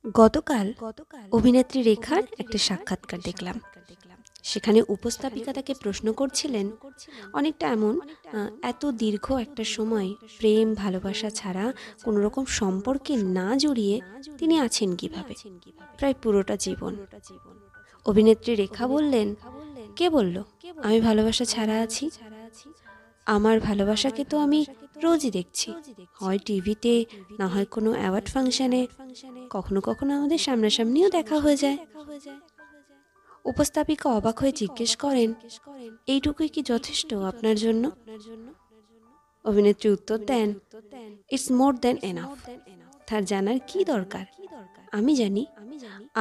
গতকাল অভিনেত্রী রেখার একটা সাক্ষাৎকার দেখলাম। সেখানে উপস্থাপিকা তাকে প্রশ্ন করছিলেন অনেকটা এমন, এত দীর্ঘ একটা সময় প্রেম ভালোবাসা ছাড়া কোনো রকম সম্পর্কে না জড়িয়ে তিনি আছেন কিভাবে, প্রায় পুরোটা জীবন। অভিনেত্রী রেখা বললেন, কে বলল আমি ভালোবাসা ছাড়া আছি? আমার ভালোবাসাকে তো আমি রোজই দেখছি, হয় টিভিতে, না হয় কোনো অ্যাওয়ার্ড ফাংশনে, কখনো কখনো আমাদের সামনাসামনিও দেখা হয়ে যায়। উপস্থাপিকা অবাক হয়ে জিজ্ঞেস করেন, এইটুকুই কি যথেষ্ট আপনার জন্য? অভিনেত্রী উত্তর দেন, ইটস মোর দ্যান এনাফ। তার জানার কি দরকার? আমি জানি,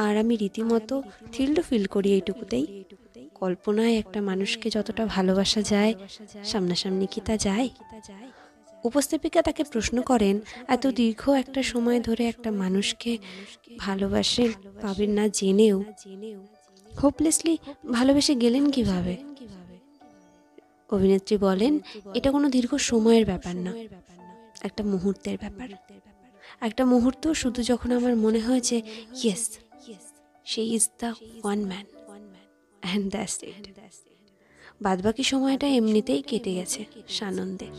আর আমি রীতিমতো থ্রিল্ড ফিল করি এইটুকুতেই। কল্পনায় একটা মানুষকে যতটা ভালোবাসা যায়, সামনাসামনি কি তা যায়? উপস্থাপিকা তাকে প্রশ্ন করেন, এত দীর্ঘ একটা সময় ধরে একটা মানুষকে ভালোবাসেন পাবেন না জেনেও হোপলেসলি ভালোবেসে গেলেন কিভাবে? অভিনেত্রী বলেন, এটা কোনো দীর্ঘ সময়ের ব্যাপার না, একটা মুহূর্তের ব্যাপার। একটা মুহূর্ত শুধু যখন আমার মনে হয়েছে yes, she is the one man and that's it. বাদবাকি সময়টা এমনিতেই কেটে গেছে সানন্দে।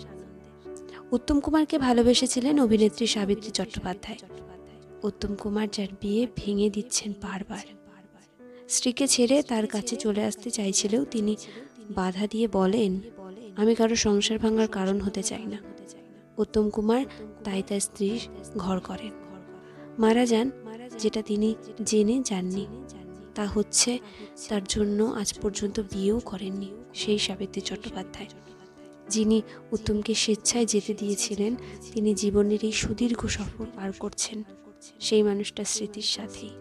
উত্তম কুমারকে ভালোবেসেছিলেন অভিনেত্রী সাবিত্রী চট্টোপাধ্যায়। উত্তম কুমার যার বিয়ে ভেঙে দিচ্ছেন বারবার। স্ত্রীকে ছেড়ে তার কাছে চলে আসতে চাইছিলেও তিনি বাধা দিয়ে বলেন, আমি কারো সংসার ভাঙার কারণ হতে চাই না। উত্তম কুমার তাই তার স্ত্রীর ঘর করেন, মারা যান। যেটা তিনি জেনে যাননি তা হচ্ছে, তার জন্য আজ পর্যন্ত বিয়েও করেননি সেই সাবিত্রী চট্টোপাধ্যায়, যিনি উত্তমকে স্বেচ্ছায় যেতে দিয়েছিলেন। তিনি জীবনের এই সুদীর্ঘ সফর পার করছেন সেই মানুষটার স্মৃতির সাথেই।